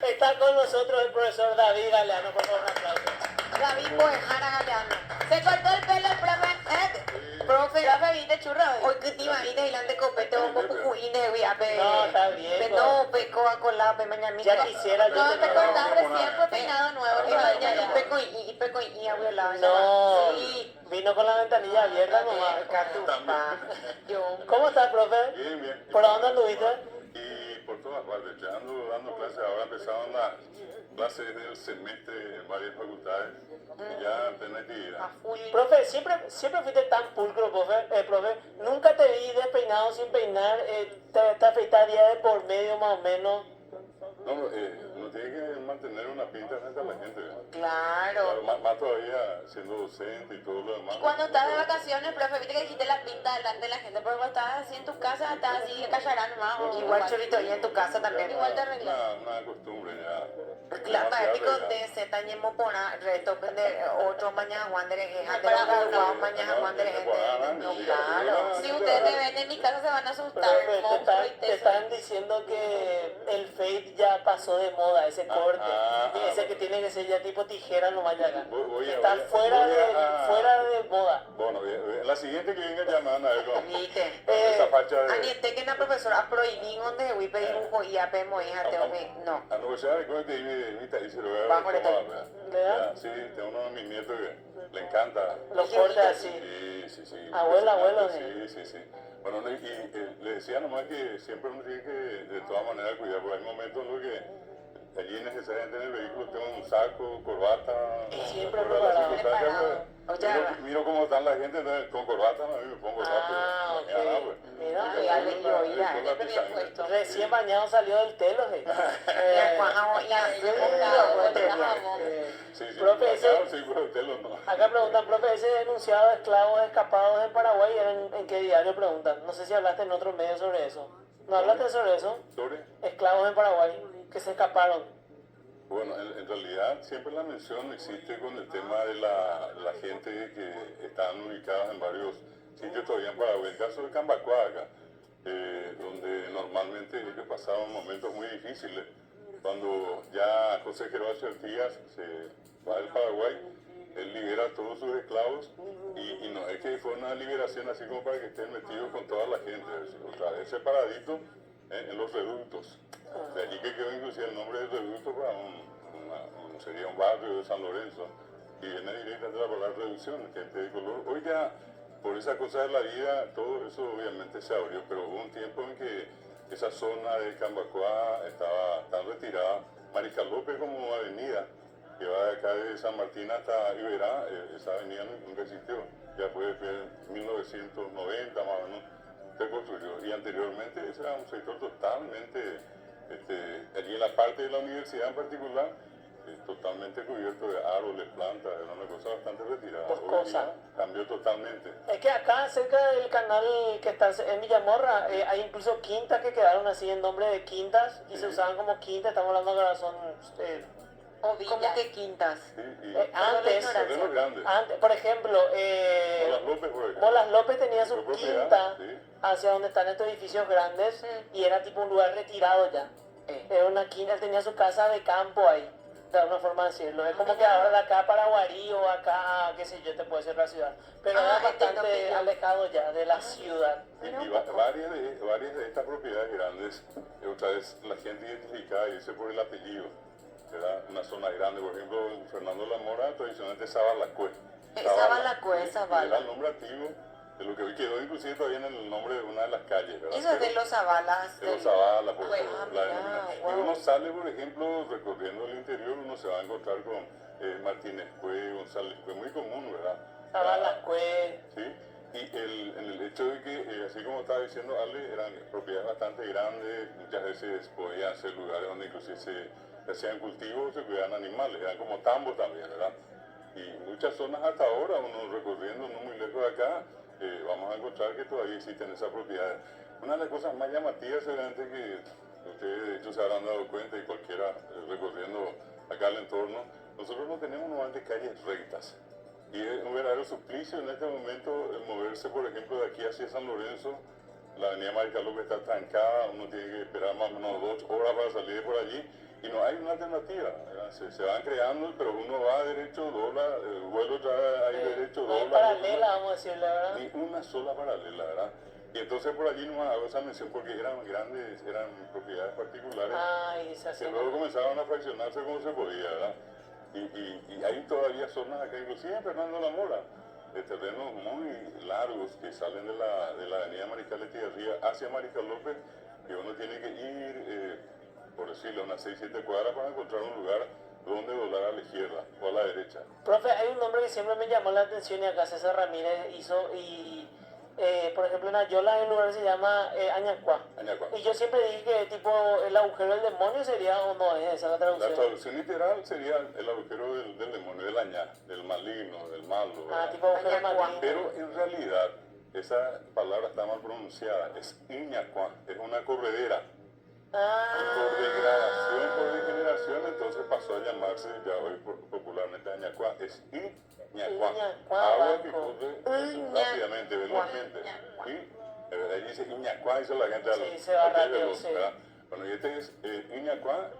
Está con nosotros el profesor David Galeano, por favor, un aplauso. David Boejara Galeano. Se cortó el pelo el profe. Profe, Profe, viste churro. hoy que te imaginas hilante copete o pocucuín de viape. No, está bien. No, peco a colar, pe mañana. Ya quisiera yo No, te tener- cortás recién, fue peinado nuevo. Y peco y abuela. No, Sí. vino con la ventanilla abierta nomás. Catupa. Yo. ¿Cómo estás, profe? Bien, bien. ¿Por dónde anduviste? Y por todas partes. Ya ando dando clases. Ahora empezaron las clases del semestre en varias facultades. Y ya tenés que ir. A full. Profe, siempre fuiste tan pulcro, profe. Nunca te vi despeinado sin peinar. Te afeitas día de por medio más o menos. No, uno tiene que mantener una pinta frente a la gente. ¿verdad? Claro. Más todavía siendo docente y todo lo demás. Y cuando estás de vacaciones, profe, viste que dijiste la pinta delante de la gente, pero cuando estás así en tu casa, estás así, callarán nomás. o Igual chorito y en tu casa también. Igual te arreglas. Una costumbre ya. Claro, Demasiado épico arreglada. de se tañemo pona, resto de otro mañana Juan de gente, Para otro mañana Juan de gente. No, claro. Si ustedes me ven en mi casa, se van a asustar. Profe, Monstruo y te teso. están diciendo que el fade ya pasó de moda, ese corte. Ese que tiene que ser ya tipo tijera nomás ya acá. Está fuera de moda. Bueno, la siguiente que venga llaman a ver con Viste. esa facha de... Aniete que la profesora prohibí donde voy a pedir un jo y a pemo hija te no. A no ser recuerdo que imita y se lo voy a ver Bajo de cómo todo. va, ¿Verdad? ya, sí, tengo uno de mis nietos que le encanta. Los cortes así. Sí. Abuelo, Sí. Bueno, le decía nomás que siempre uno tiene que de todas maneras cuidar, porque hay momentos en los que allí necesariamente en el vehículo tengo un saco, corbata, Siempre por las preparado. circunstancias, pues, Oye, miro cómo están la gente entonces, con corbata, no, a mí me pongo rápido. Mañana, pues. Mira, Y ya después le con la- oía, con la bien pisanga. puesto. recién bañado salió del telo. ya cuajamos y Sí, Profe, bañado, ese- sí, pero usted no. Acá preguntan, profe, ese denunciado de esclavos escapados en Paraguay, ¿en qué diario preguntan? No sé si hablaste en otro medio sobre eso. ¿No hablaste sobre eso? Sobre, Esclavos en Paraguay, que se escaparon. bueno, en realidad siempre la mención existe con el tema de la gente que están ubicadas en varios sitios todavía en Paraguay. El caso de Cambacoa acá, donde normalmente pasaban momentos muy difíciles. Cuando ya José Gervasio Artigas se va del Paraguay, él libera a todos sus esclavos y no es que fue una liberación así como para que estén metidos con toda la gente, otra vez separadito en los reductos. De allí que quedó inclusive el nombre de reducto para sería un barrio de San Lorenzo y viene directamente de la palabra reducción, gente de color. Hoy ya, por esa cosa de la vida, todo eso obviamente se abrió, pero hubo un tiempo en que esa zona de Cambacoa estaba tan retirada. Mariscal López como avenida, que va de acá de San Martín hasta Iberá, esa avenida nunca existió. Ya fue en 1990 más o menos se construyó. Y anteriormente ese era un sector totalmente, allí en la parte de la universidad en particular, totalmente cubierto de árboles, plantas, era una cosa bastante retirada. Hoy Boscosa. día cambió totalmente. Es que acá, cerca del canal que está en Villamorra, hay incluso quintas que quedaron así en nombre de quintas y se usaban como quintas. Estamos hablando que ahora son... Como que quintas. Sí, y antes, terrenos grandes. por ejemplo, Molas López, por ejemplo. Molas López tenía su Su propiedad, quinta sí. hacia donde están estos edificios grandes y era tipo un lugar retirado ya. Era una quinta, él tenía su casa de campo ahí, de alguna forma decirlo. Es como que ahora de acá para Guarí o acá, qué sé yo, te puede ser la ciudad. Pero era entiendo que bastante yo- alejado ya de la ciudad. Y varias de estas propiedades grandes, otra vez la gente identificada y dice por el apellido. Era una zona grande, por ejemplo, en Fernando La Mora, tradicionalmente Sabalacue. Sabalacue, Sí, Zabala. era el nombre antiguo de lo que hoy quedó inclusive todavía en el nombre de una de las calles, ¿verdad? Eso es de los Zabalas. De los Zavala, por Bueno, favor, mira, la denominación. wow. Y uno sale, por ejemplo, recorriendo el interior, uno se va a encontrar con Martínez Cue, González Cue, muy común, ¿verdad? Sabalacue. ¿Sí? Y en el hecho de que, así como estaba diciendo Ale, eran propiedades bastante grandes, muchas veces podían ser lugares donde inclusive se hacían cultivos, se cuidaban animales, eran como tambos también, ¿verdad? Y muchas zonas hasta ahora, uno recorriendo no muy lejos de acá, vamos a encontrar que todavía existen esas propiedades. Una de las cosas más llamativas, seguramente que ustedes de hecho se habrán dado cuenta y cualquiera recorriendo acá al entorno, nosotros no tenemos normalmente calles rectas. Y es un verdadero suplicio en este momento el moverse, por ejemplo, de aquí hacia San Lorenzo. La avenida Mariscal López está trancada, uno tiene que esperar más o menos 2 horas para salir de por allí. y no hay una alternativa, ¿verdad? Se van creando, pero uno va derecho, dobla, vuelve otra vez, hay derecho, No hay dobla. paralela, vamos a decirle, ¿verdad? Ni una sola paralela, ¿verdad? Y entonces por allí no hago esa mención porque eran grandes, eran propiedades particulares Ay, se que hace. luego comenzaron a fraccionarse como se podía, ¿verdad? Y hay todavía zonas acá, inclusive en Fernando La Mora, de terrenos muy largos que salen de la avenida Mariscal Estigarribia hacia Mariscal López, que uno tiene que ir, por decirlo, unas 6-7 cuadras para encontrar un lugar donde doblar a la izquierda o a la derecha. Profe, hay un nombre que siempre me llamó la atención y acá César Ramírez hizo por ejemplo en Ayola hay un lugar que se llama Añacuá. Añacuá. Y yo siempre dije que tipo el agujero del demonio sería o no es esa la La traducción. traducción literal sería el agujero del demonio, del añá, del maligno, del malo. Ah, ¿verdad? tipo agujero Añacuá. maligno. Pero en realidad esa palabra está mal pronunciada, es Iñacuá, es una corredera. Por degradación, por degeneración, entonces pasó a llamarse ya hoy popularmente Añacuá, es Iñacuá. Iñacuá, Agua que banco. corre rápidamente, velozmente. Y ahí dice Iñacuá, dice la gente al Sí, se va al que es rápido, veloz, sí. ¿verdad? Bueno, y este es Iñacuá,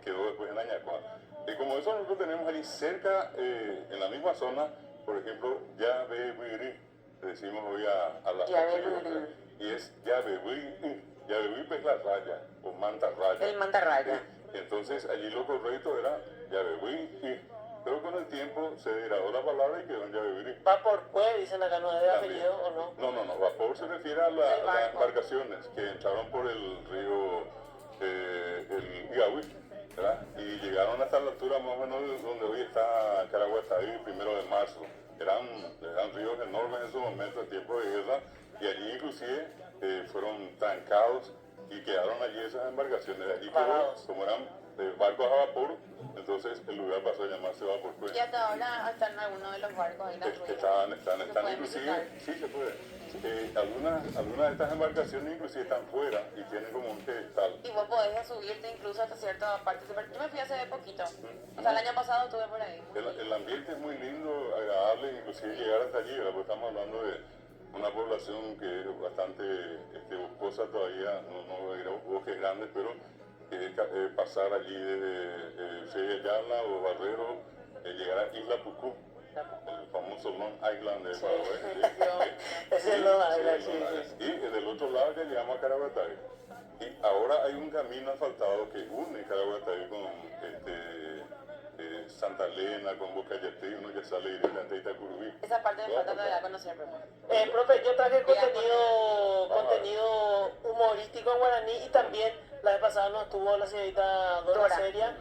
quedó después en Añacuá. Y como eso nosotros tenemos allí cerca, en la misma zona, por ejemplo, Yabeburí, le decimos hoy a la Yabeburí. y es Yabeburí. Yabeburí es la raya, o manta raya. El mantarraya. Entonces allí lo correcto era Yabeburí. Pero con el tiempo se degradó la palabra y quedó en Yabeburí. Va por Cue, dicen acá, no es de También. apellido o no. No, vapor se refiere a El las barco. embarcaciones que entraron por el río el Igahui, ¿verdad? Y llegaron hasta la altura más o menos de donde hoy está Caraguatay, 1 de marzo. Eran ríos enormes en su momento, en tiempo de guerra, y allí inclusive fueron trancados y quedaron allí esas embarcaciones. Allí quedó, Varados. como eran barcos a vapor, entonces el lugar pasó a llamarse Vapor Cue. Y hasta ahora están en algunos de los barcos ahí las ruinas. Están ¿Se pueden inclusive, visitar? sí se puede. Algunas de estas embarcaciones inclusive están fuera y tienen como un pedestal. Y vos podés subirte incluso hasta cierta parte. Yo me fui hace poquito. O sea, el año pasado estuve por ahí. El ambiente es muy lindo, agradable, inclusive llegar hasta allí, ¿verdad? Porque estamos hablando de una población que es bastante boscosa todavía, no de bosques grandes, pero pasar allí desde Seyayala o Barrero, llegar a Isla Pucú, el famoso Long Island de Paraguay. Ese es Long Island, sí, sí, Long sí. Island. Y del otro lado ya llegamos a Caraguatay. Y ahora hay un camino asfaltado que une Caraguatay con Santa Elena, con Bocayatí, uno ya sale directamente a Itacurubí. Esa parte me falta todavía conocer, profe. Profe, yo traje contenido humorístico en guaraní y también la vez pasada nos tuvo la señorita Dora Dora. Seria.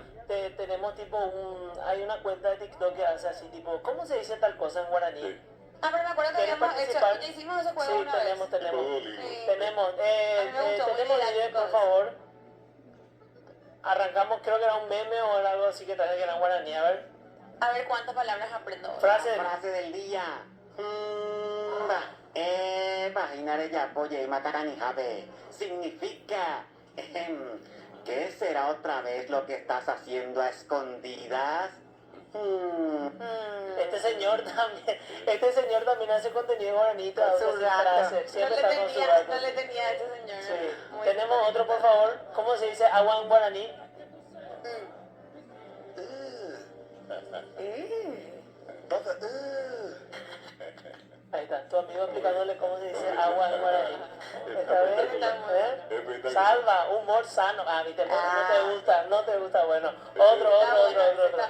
Tenemos tipo hay una cuenta de TikTok que hace así tipo, ¿cómo se dice tal cosa en guaraní? Sí. Ah, pero me acuerdo que ¿Quieres habíamos hecho, participar? ya hicimos ese juego Sí, una vez. tenemos. Sí. Tenemos, A mí me gustó, muy tenemos video, didáctico. por favor. Arrancamos, creo que era un meme o era algo así que traje que era en guaraní, a ver. A ver cuántas palabras aprendo hoy. Frase. Frase del día. Imaginare ya poye macaranijabe. Significa. ¿Qué será otra vez lo que estás haciendo a escondidas? Este señor también hace contenido en guaraní, Con traduce su sus gato. frases, No siempre le está con su tenía, gato. no le tenía a este señor. Sí. Muy Tenemos bueno. otro, por favor. ¿Cómo se dice agua en guaraní? Ahí está, tu amigo explicándole cómo se dice agua en guaraní. ¿Está bien? Espectacular. Salva, humor sano. Ah, viste, no te gusta, bueno. Está Otro.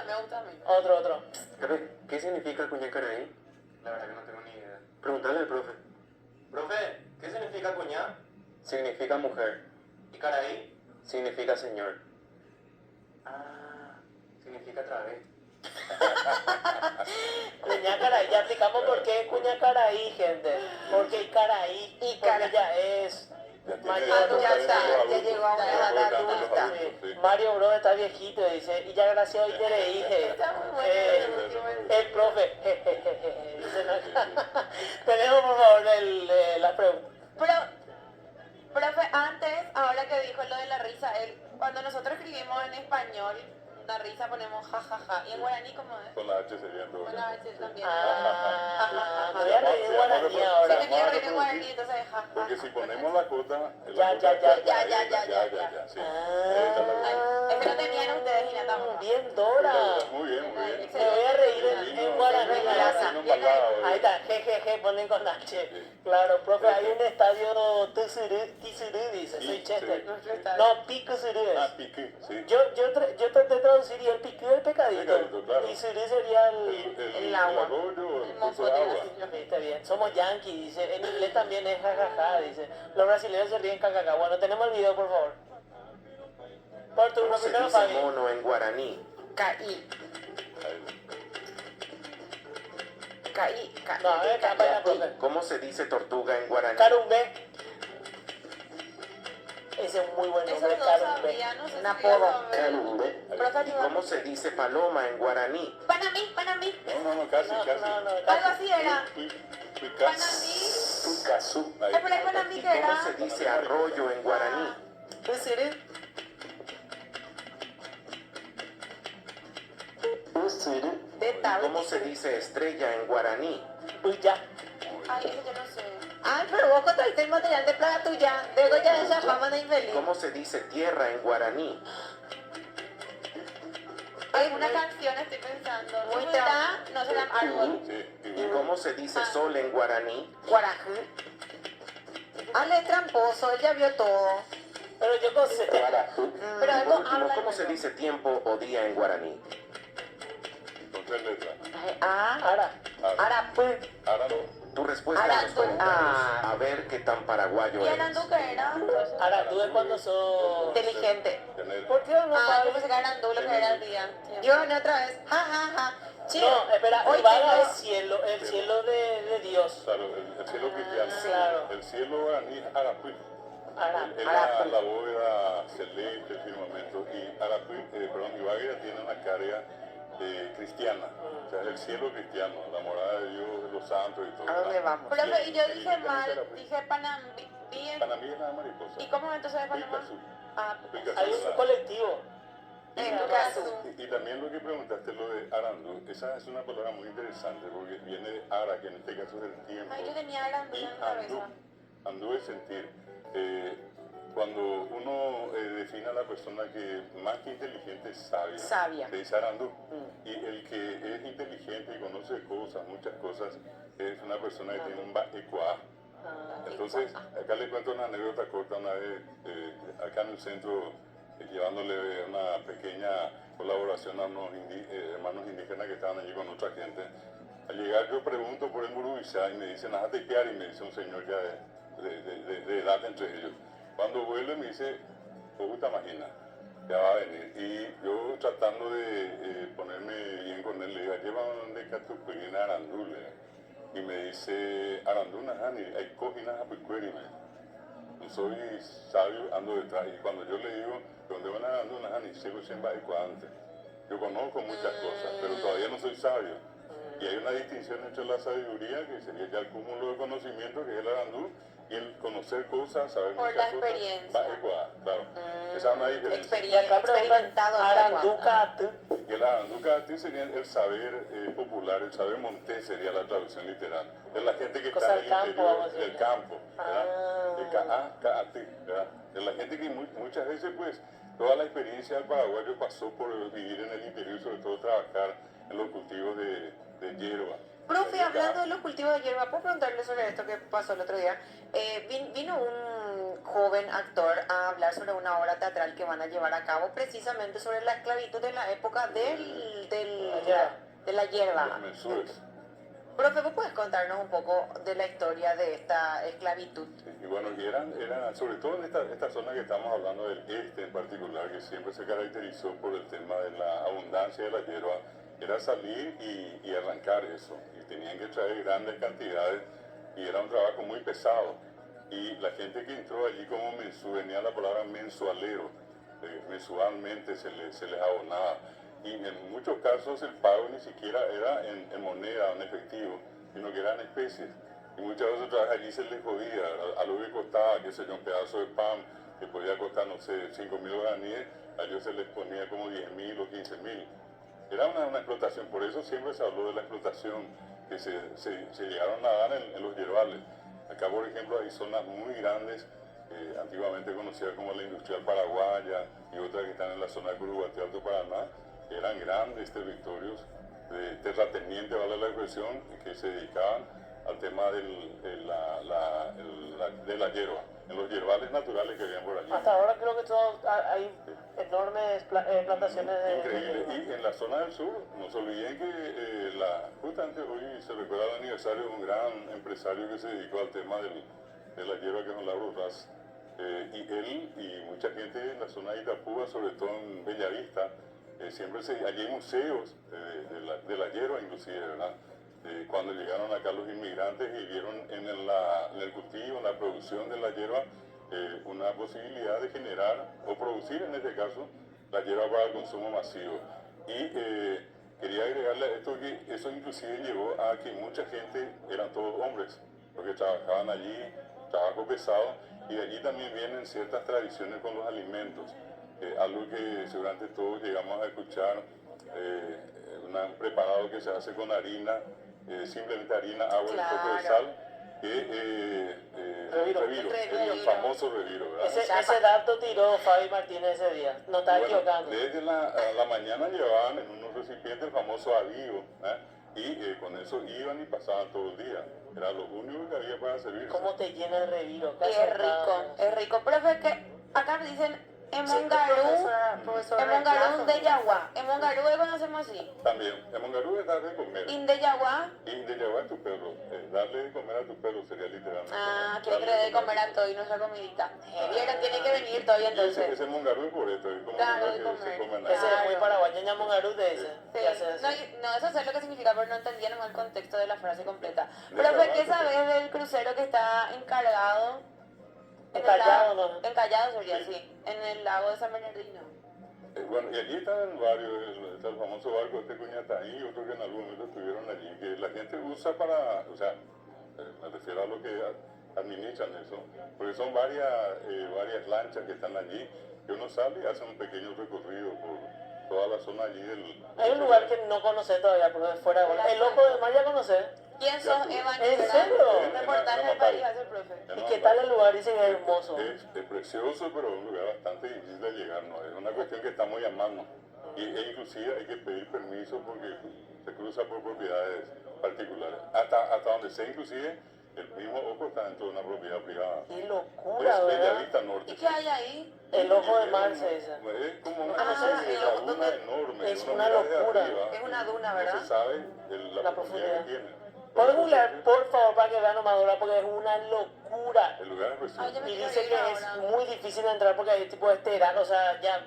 me gusta a mí. Otro. Profe, ¿qué significa cuñacaraí? La verdad que no tengo ni idea. Preguntale al profe. Profe, ¿qué significa cuñá? Significa mujer. ¿Y caraí? Significa señor. Ah, significa travesti. Cuñacaraí, ya explicamos por qué es Cuñacaraí, gente. Porque hay caraí, Y porque cara- ya es Ya tiene mayor. ya está, adultos. ya llegó a una edad Ya puede adulta. cantar los adultos, sí. Mario Bros está viejito, dice, y ya gracias hoy te le dije. Está muy bueno. El profe, dicen acá. Tenemos por favor las preguntas. Pero, profe, antes, ahora que dijo lo de la risa, cuando nosotros escribimos en español, da risa ponemos jajaja. Y en guaraní, ¿cómo es? Con la H sería en todo Con caso. la H también. Ah, me voy a Se reír en llama guaraní Si ahora. te quiero reír en reproducir. guaraní, entonces jajaja. Porque si ponemos la cota, Ya, la cota ya, está- ya. sí. Ahí está la Ay, cosa. es que no tenían ustedes y nada más. Bien, Dora. Muy bien, muy bien. Me voy a reír en guaraní. Vino ahora. embalado, Ahí está, jejeje, ponen con H. Claro, profe, hay un estadio Tissurú, dice, soy Sí, Chester. sí. Nuestro estadio. No, Picussurú Ah, es. piqué, sí. Yo traté de traducir y el piqué del pecadito. Pecadito, claro. Y surú sería el agua. arroyo, el El curso moco, de digo agua. así. Sí, está bien. Somos yankees, dice. En inglés también es jajaja, dice. Los brasileños se ríen cacaca. Bueno, tenemos el video, por favor. Por turno, ¿Cómo se primero dice Fabi. mono en guaraní? Caí. Caí. No, a ver, acá para profe. ¿Cómo se dice tortuga en guaraní? Carumbe. Ese es muy buen nombre, Esos dos Carumbe. sabía, no sé Un si apodo. Carumbe. Profe, ¿Y cómo se dice paloma en guaraní? Panamí. No, casi, No, casi. no, no, Algo casi. así era. Picasso. Panamí. Picasso. Ay, pero es Panamí ¿Y que cómo era. se dice arroyo en guaraní? Usuru. De ¿Y cómo se dice estrella en guaraní? Uya. Ay, eso yo no sé. Ay, pero vos trajiste el material de plaga tuya. Luego ya esa fama de ¿Y infeliz. cómo se dice tierra en guaraní? Alguna canción estoy pensando. Muy ¿Verdad? No será árbol. Sí, ¿Y cómo se dice sol en guaraní? Guarajú. Ale es tramposo, él ya vio todo. Pero yo no sé. Pero Y algo por último, habla. ¿cómo se dice tiempo o día en guaraní? con 3 letras. Ay, ah, Ahora. Arapu. Ahora no. Tu respuesta en los Arandú. comentarios. A ver qué tan paraguayo ¿Y eres. Arandú qué era? Ahora, tú es cuando sos. Inteligente. Tener- ¿Por qué no, Ah, Fabi? yo pensé que Arandú lo que era el día. Yo gané otra vez. Ja, ja, ja. Sí. No, espera, Hoy Vaga tengo- es cielo, el cielo de Dios. Claro, el cielo cristiano. Claro. El cielo guaraní es Arapuí. Ahora, Es la bóveda celeste, el firmamento. Y Arapuí, Ibaguira tiene una carga cristiana. O sea, el cielo cristiano, la morada de Dios, de los santos y todo. ¿A dónde vamos? Profe, y yo Sí, dije sí, mal, Arapuí. dije Panamí. Panamí es la mariposa. ¿Y cómo entonces es Panamá? Picasso. Ah, Picasso hay es un la- colectivo. en tu caso. Y también lo que preguntaste, lo de Arandú, esa es una palabra muy interesante porque viene de Ara, que en este caso es el tiempo. Ay, yo tenía Arandú Y en mi cabeza. andú es sentir. Cuando uno define a la persona que más que inteligente es sabia, Sabia. le dice Arandú. Y el que es inteligente y conoce cosas, muchas cosas, es una persona que tiene un ecuá. Entonces, acá le cuento una anécdota corta una vez, acá en el centro, llevándole una pequeña colaboración a unos hermanos indígenas que estaban allí con otra gente. Al llegar yo pregunto por el Murubisá y me dicen, ajá, te quedar, y me dice un señor ya de edad entre ellos. Cuando vuelve me dice, puta imagina, ya va a venir. Y yo tratando de ponerme bien con él, le digo, llévame donde Catupilina Arandule. Y me dice, Aranduna, Hani, hay coginas a Picuerime. No soy sabio, ando detrás. Y cuando yo le digo, ¿dónde van a Aranduna, Hani? Sigo siempre antes. Yo conozco muchas cosas, pero todavía no soy sabio. Y hay una distinción entre la sabiduría, que sería ya el cúmulo de conocimiento, que es el Arandú, y el conocer cosas, saber Por muchas la cosas. experiencia. Va ecuá, claro. Esa es una diferencia. Y acá Experimentado. Aranduca. Y el Aranducati sería el saber popular, el saber montés sería la traducción literal. Es la gente que Cosa está en del el campo, interior vamos a decir. del campo, ¿verdad? Ah. De Kaati, ¿verdad? Es la gente que muchas veces, pues, toda la experiencia del paraguayo pasó por vivir en el interior y sobre todo trabajar en los cultivos de hierba. Profe, hablando de los cultivos de hierba, ¿puedo preguntarle sobre esto que pasó el otro día? Vino un joven actor a hablar sobre una obra teatral que van a llevar a cabo precisamente sobre la esclavitud en la época de la hierba. Los mensúes. Profe, ¿vos puedes contarnos un poco de la historia de esta esclavitud? Y bueno, y eran sobre todo en esta zona que estamos hablando del este en particular, que siempre se caracterizó por el tema de la abundancia de la hierba, era salir y arrancar eso. Y tenían que traer grandes cantidades y era un trabajo muy pesado. Y la gente que entró allí como mensú, venía la palabra mensualero, mensualmente se les abonaba. Y en muchos casos el pago ni siquiera era en moneda o en efectivo, sino que eran especies. Y muchas veces otra vez allí se les jodía, a lo que costaba, qué sé yo, un pedazo de pan, que podía costar, no sé, 5.000 guaraníes, a ellos se les ponía como 10.000 o 15.000. Era una explotación, por eso siempre se habló de la explotación, que se llegaron a dar en los yerbales. Acá, por ejemplo, hay zonas muy grandes, antiguamente conocidas como la Industrial Paraguaya y otras que están en la zona de Curuguaté, Alto Paraná, que eran grandes territorios de terratenientes, vale la expresión, que se dedicaban al tema de la hierba, en los yerbales naturales que habían por allí. Hasta ahora creo que hay enormes plantaciones de... Increíble. Y en la zona del sur, no se olviden que justamente hoy se recuerda el aniversario de un gran empresario que se dedicó al tema de la hierba, que es don Lauro Raz. Y él y mucha gente en la zona de Itapúa, sobre todo en Bellavista, allí hay museos de la hierba inclusive, ¿verdad? Cuando llegaron acá los inmigrantes y vieron en el cultivo, en la producción de la hierba, una posibilidad de generar o producir en este caso la hierba para el consumo masivo. Y quería agregarle a esto que eso inclusive llevó a que mucha gente, eran todos hombres, porque trabajaban allí, trabajo pesado, y de allí también vienen ciertas tradiciones con los alimentos, algo que seguramente todos llegamos a escuchar, un preparado que se hace con harina, simplemente harina, agua y un poco de sal, Reviro. el famoso reviro, ¿verdad? Ese dato tiró Fabi Martínez ese día, no estaba Bueno, equivocando. desde la mañana llevaban en unos recipientes el famoso avío, y con eso iban y pasaban todo el día. Era lo único que había para servirse. ¿Cómo te llena el reviro? Y es rico, es rico. Profe, que acá me dicen en Mongarú, en Mongarú de Yaguá. En Mongarú conocemos así. También, en Mongarú es darle de comer. Y de Yaguá, Y de llevar a tu perro, darle de comer a tu perro sería literalmente. quiere que le dé de comer a todo y nuestra comidita. Vieron, tiene que venir todavía entonces. Ese Mongarú es por esto, es como Claro, lo de que comer. se comen Ese ahí. es muy paraguayo, Ñamongarú de ese. Sí. que hace eso. No, eso sé lo que significa, pero no entendía nomás el contexto de la frase completa. De Profe, ¿qué trabajo, sabes del crucero que está encargado? En el Encallado, lago- ¿no? Encallado sería, Sí. sí. En el lago de San Bernardino. Bueno, y allí están varios, está el famoso barco de Cuñataí, otro que en algún momento estuvieron allí, que la gente usa para, o sea, me refiero a lo que administran eso, porque son varias lanchas que están allí, que uno sale y hace un pequeño recorrido por toda la zona allí del... Hay un lugar que no conoces todavía, porque es fuera de Guatemala. El Ojo del Mar ya conoces. ¿Quién Ya sos, tú. Eva? ¿En serio? Un reportaje del país hace el profe. ¿Y qué tal el lugar? Dicen que es hermoso. Es precioso, pero es un lugar bastante difícil de llegar, ¿no? Es una cuestión que estamos llamando. E inclusive hay que pedir permiso porque se cruza por propiedades particulares. Hasta donde sé, inclusive, el mismo Ojo está dentro de una propiedad privada. ¡Qué locura, Es verdad! Bellavista Norte. ¿Y qué hay ahí? El Ojo del Mar se dice. Es como una Ah, especie de el ojo laguna donde- enorme. es uno una mira de locura. arriba Es una y duna, no ¿verdad? se sabe la profundidad. profundidad que tiene. ¿Puedes googlear, por favor, para que vean Madura? Porque es una locura. El lugar es precioso. Ay, yo me Y quiero dice ir que ahora. es muy difícil de entrar porque hay tipo de esterar, o sea, ya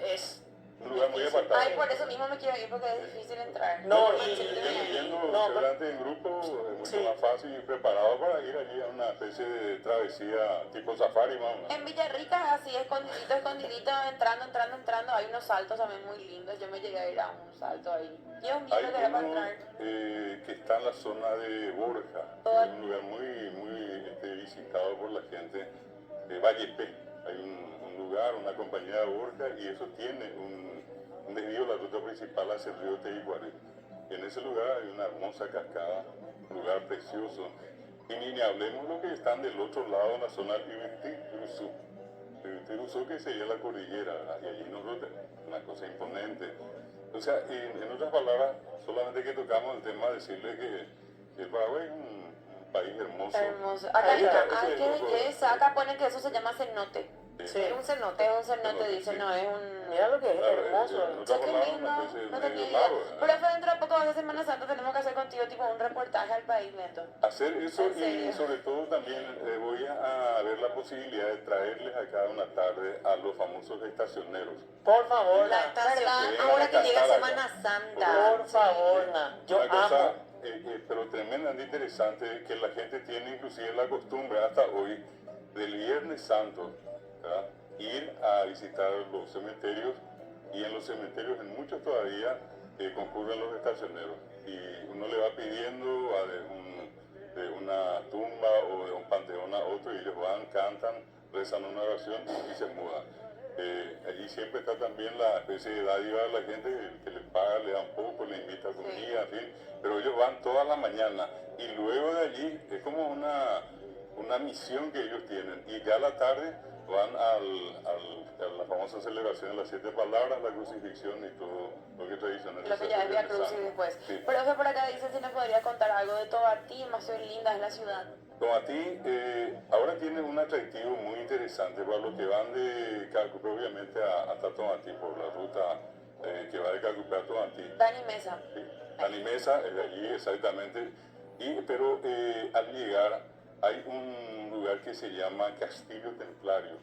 es... Un lugar muy difícil. apartado. Ay, por eso mismo me quiero ir porque es difícil entrar. No, Porque y- Yendo no, seguramente en grupo es mucho Sí. más fácil y preparado para ir allí a una especie de travesía tipo safari, más o menos. En Villarrica es así, escondidito, entrando. Hay unos saltos también muy lindos. Yo me llegué a ir a un salto ahí. Dios mío, Hay lo que era para uno entrar. que está en la zona de Borja, Ay. es un lugar muy visitado por la gente de Vallepé. Hay un lugar, una compañía de Borja, y eso tiene un desvío, la ruta principal hacia el río Teiguarí. Y en ese lugar hay una hermosa cascada, un lugar precioso. Y ni hablemos lo que están del otro lado, en la zona del Ibirtí-Uruzú. Ibirtí-Uruzú, que sería la cordillera, ¿verdad? Y allí nos rota, una cosa imponente. O sea, en otras palabras, solamente que tocamos el tema de decirle que el Paraguay es un país hermoso. Hermoso. Acá Ahí está. está. Ay, qué belleza. Acá ponen que eso se llama cenote. Sí. Es un cenote, dice, Sí. no es un... Mira lo que es, Claro, hermoso. en otras Che, qué palabras, lindo, una especie de no medio tenía idea. lago, ¿verdad? Pero fue dentro de poco, de Semana Santa, tenemos que hacer contigo tipo un reportaje al país, Neto. Hacer eso ¿En serio? y sobre todo también voy a ver la posibilidad de traerles acá una tarde a los famosos estacioneros. Por favor, La Na. estación, ¿Verdad? ahora que llega Casada. Semana Santa. Por favor, Na. Yo Una cosa, amo. pero tremendamente interesante, que la gente tiene inclusive la costumbre hasta hoy del Viernes Santo, ¿verdad? Ir a visitar los cementerios, y en los cementerios en muchos todavía concurren los estacioneros, y uno le va pidiendo de una tumba o de un panteón a otro, y ellos van, cantan, rezan una oración y se mudan. Allí siempre está también la especie de dádiva de la gente que le paga, le dan poco, le invita a comida, en fin. Pero ellos van toda la mañana y luego de allí es como una misión que ellos tienen. Y ya a la tarde van a la famosa celebración de las 7 palabras, la crucifixión y todo lo que tradicionalmente Lo que ya es Vía Crucis después. Sí. Profe, por acá dice si nos podría contar algo de Tobatí, demasiado linda es la ciudad. Tomatí ahora tiene un atractivo muy interesante para los que van de Calcupé, obviamente, hasta Tomatí, por la ruta que va de Calcupé a Tomatí. Dani Mesa. Sí. Animesa es de allí exactamente, pero al llegar hay un lugar que se llama Castillo Templario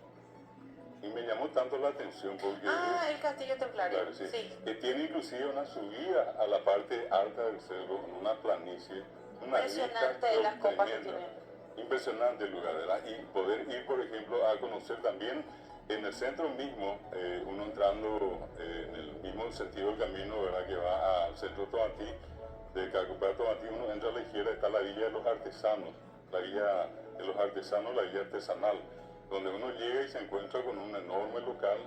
y me llamó tanto la atención porque El Castillo Templario. claro, sí, Sí. que tiene inclusive una subida a la parte alta del cerro, en una planicie, una Impresionante vista las copas que tremenda. tiene. Impresionante el lugar, ¿verdad? Y poder ir, por ejemplo, a conocer también en el centro mismo, uno entrando en el mismo sentido del camino, ¿verdad? Que va al centro Tomatí, de Calcupé a Tomatí, uno entra a la izquierda, está la Villa de los Artesanos, la Villa de los Artesanos, la Villa Artesanal, donde uno llega y se encuentra con un enorme local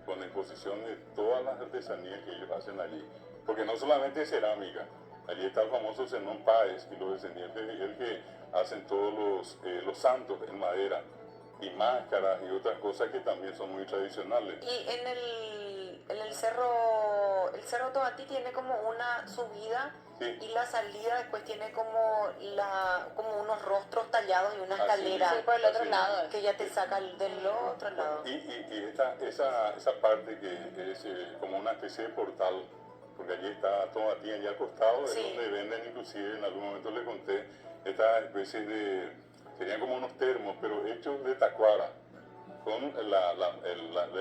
con exposición de todas las artesanías que ellos hacen allí. Porque no solamente es cerámica, allí está el famoso Zenón Páez y los descendientes de él que hacen todos los santos en madera y máscaras y otras cosas que también son muy tradicionales. Y en el cerro Tobatí tiene como una subida Sí. y la salida después tiene como unos rostros tallados y una Así escalera mismo, por el otro así lado mismo. que ya te saca del otro lado. Y esa parte que es como una especie de portal, porque allí está Tomatí, allí al costado, Sí. es donde venden, inclusive en algún momento le conté, esta especie serían como unos termos, pero hechos de tacuara, con de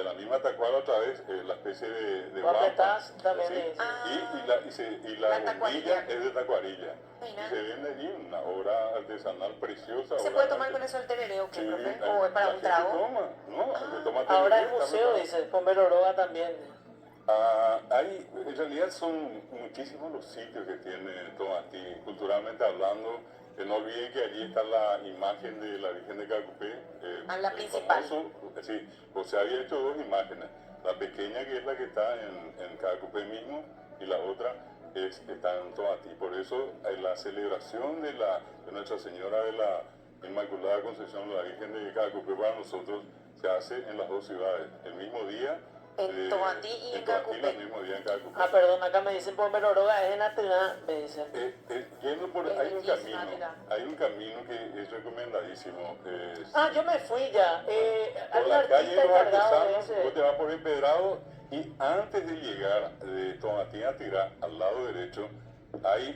la misma tacuara otra vez, la especie de guampa, Guapetaz también ¿sí? es. Y la La bombilla tacuarilla. es de tacuarilla. Mira. Y se vende allí una obra artesanal preciosa. ¿Se obra puede tomar arte- con eso el tereré o qué, Sí, profe? la- ¿O es para la un gente trago? toma, ¿no? Se toma Ahora tereré, es está museo, preparado. dice, Pomeroroga también. En realidad son muchísimos los sitios que tiene Tomatí, culturalmente hablando. No olviden que allí está la imagen de la Virgen de Calcupé. La el principal. famoso, sí, pues se había hecho dos imágenes. La pequeña, que es la que está en Calcupé mismo, y la otra está en Tomatí. Por eso la celebración de Nuestra Señora de la Inmaculada Concepción, la Virgen de Calcupé, para nosotros se hace en las dos ciudades, el mismo día. En Tomatí y en Tomatí, Calcupé. el mismo día en Calcupé. Perdón, acá me dicen Pomeroroga, es en Atená, me dicen. Yendo por, Es hay un bellísima, camino, mira. hay un camino que es recomendadísimo. Yo me fui ya. Hay Por un la calle artista de los encargado de artesanos, ese. vos te vas por Empedrado y antes de llegar de Tomatí a Tirá, al lado derecho, ahí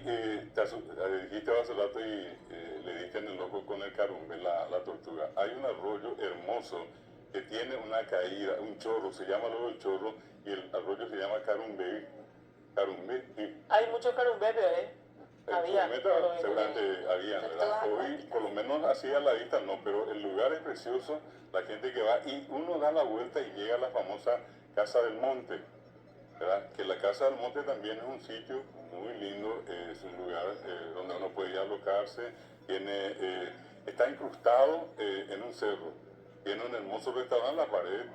dijiste Basolato y le diste en el ojo con el carumbe, la tortuga. Hay un arroyo hermoso que tiene una caída, un chorro, se llama luego el chorro, y el arroyo se llama Carumbe. Carumbe, sí. Hay muchos carumbeos, Había. Seguramente había, ¿verdad? Tortugas Hoy, acuáticas. por lo menos así a la vista no, pero el lugar es precioso, la gente que va y uno da la vuelta y llega a la famosa Casa del Monte, ¿verdad? Que la Casa del Monte también es un sitio muy lindo, es un lugar donde uno puede ir a alocarse, está incrustado en un cerro. Tiene un hermoso restaurante, la pared,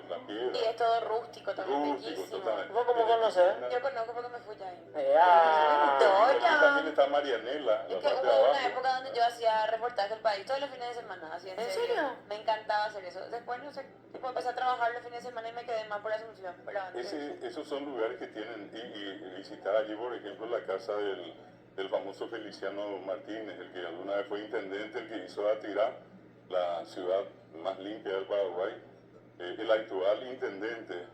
la piedra. Y es todo rústico también, Rústico, bellísimo. totalmente. ¿Vos cómo conocés? Yo conozco porque me fui ahí. Y Doña. también está Marianela, Es la que parte de hubo una abajo. época donde yo hacía reportaje del país todos los fines de semana, así en ¿En serio. serio? Me encantaba hacer eso. Después, no sé, tipo, empecé a trabajar los fines de semana y me quedé más por Asunción. Pero antes, Esos son lugares que tienen, y visitar allí, por ejemplo, la casa del famoso Feliciano Martínez, el que alguna vez fue intendente, el que hizo de Atirá la ciudad más limpia del Paraguay. El actual intendente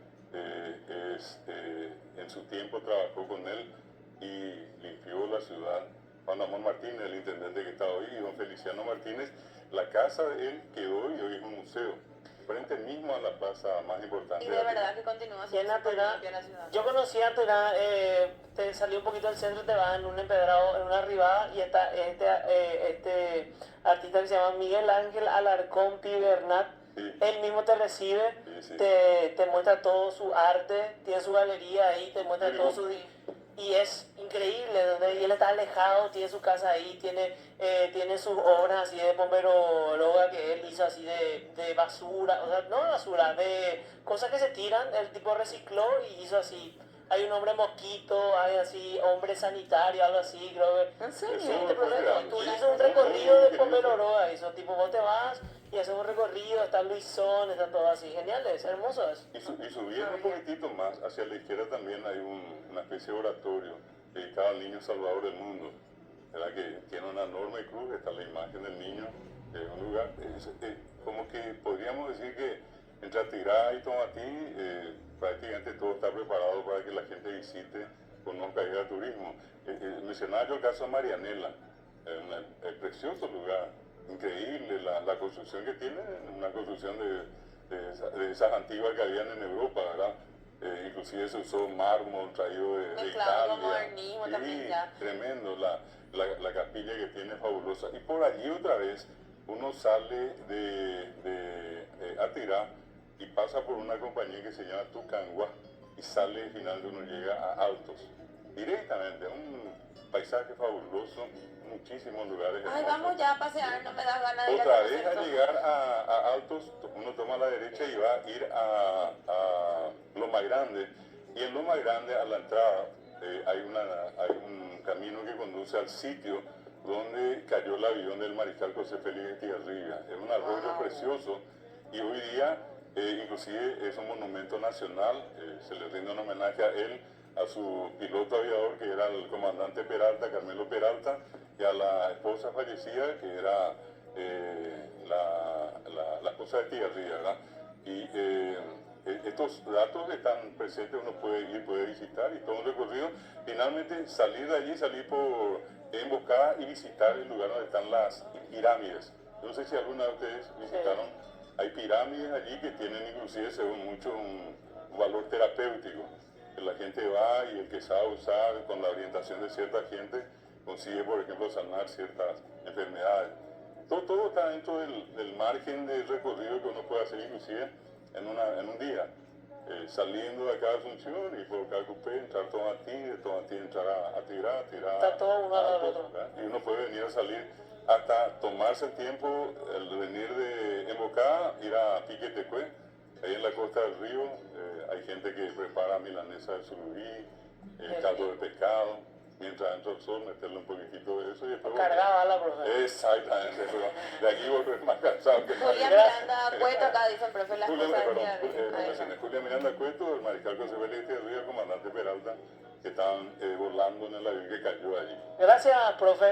en su tiempo trabajó con él y limpió la ciudad. Juan Amón Martínez, el intendente que está hoy, y don Feliciano Martínez, la casa de él quedó y hoy es un museo, frente mismo a la plaza más importante. y de verdad que continúa Y en siendo súper Atená, limpia la ciudad. yo conocí a Atená, te salí un poquito del centro, te vas en un empedrado, en una arribada, y está este artista que se llama Miguel Ángel Alarcón Pibernat. Sí. Él mismo te recibe, Sí. te muestra todo su arte, tiene su galería ahí, te muestra Sí, todo vos- y es increíble. increíble, donde y él está alejado, tiene su casa ahí, tiene sus obras así de bomberóloga que él hizo así de basura, o sea, no de basura, de cosas que se tiran, el tipo recicló y hizo así. Hay un hombre mosquito, hay así, hombre sanitario, algo así, creo que. ¿En serio? Eso Sí, te fue prometo, real, tú sí. hizo un recorrido de bomberóloga, hizo tipo, vos te vas y haces un recorrido, está Luisón, está todo así, genial, es hermoso eso. Y subiendo un poquitito más, hacia la izquierda también hay una especie de oratorio dedicado al niño salvador del mundo, ¿verdad? Que tiene una enorme cruz, está la imagen del niño en un lugar, como que podríamos decir que entre Atirá y Tomatí prácticamente todo está preparado para que la gente visite, conozca y haga turismo. Mencionaba yo el caso de Marianela, un precioso lugar, increíble la construcción que tiene, una construcción de esas antiguas que habían en Europa, ¿verdad? Inclusive se usó mármol traído de Mezclado con Italia. modernismo también ya. Tremendo, la capilla que tiene fabulosa. Y por allí otra vez uno sale de Atirá y pasa por una compañía que se llama Tucangua y sale finalmente uno llega a Altos. Directamente, un paisaje fabuloso, muchísimos lugares Ay, hermosos. vamos ya a pasear, no me das ganas de ir a Otra conocer vez al todo. llegar a Altos, uno toma a la derecha y va a ir a Loma Grande. Y en Loma Grande, a la entrada, hay un camino que conduce al sitio donde cayó el avión del mariscal José Félix Estigarribia. Es un arroyo precioso y hoy día inclusive es un monumento nacional. Se le rinde un homenaje a él, a su piloto aviador que era el comandante Peralta, Carmelo Peralta, y a la esposa fallecida que era la esposa de Estigarribia, ¿verdad? Y estos datos están presentes, uno puede ir, puede visitar y todo un recorrido. Finalmente salir de allí, salir por Emboscada y visitar el lugar donde están las pirámides. No sé si alguna de ustedes visitaron. Hay pirámides allí que tienen inclusive, según mucho, un valor terapéutico. Que la gente va y el que sabe usar con la orientación de cierta gente consigue, por ejemplo, sanar ciertas enfermedades. Todo está dentro del margen de recorrido que uno puede hacer inclusive en un día. Saliendo de acá de Asunción y por Cacupé, entrar Tomatí, de Tomatí entrar a Tirá, Está todo uno al lado del Altos, otro. ¿verdad? Y uno puede venir a salir hasta tomarse el tiempo, el venir de Embocada, ir a Piquetecué, ahí en la costa del río, hay gente que prepara milanesa de surubí, caldo de pescado, mientras entra el sol, meterle un poquitito de eso y después... Cargaba la profe. Exactamente, pero de aquí volver más cansado que Julia Gracias. Miranda Cueto acá dicen, profe, la Julia, esposa de perdón, Estigarribia. Ahí mencioné va. Julia Miranda Cueto, el mariscal José Félix Estigarribia, el comandante Peralta, que estaban volando en el avión que cayó allí. Gracias, profe.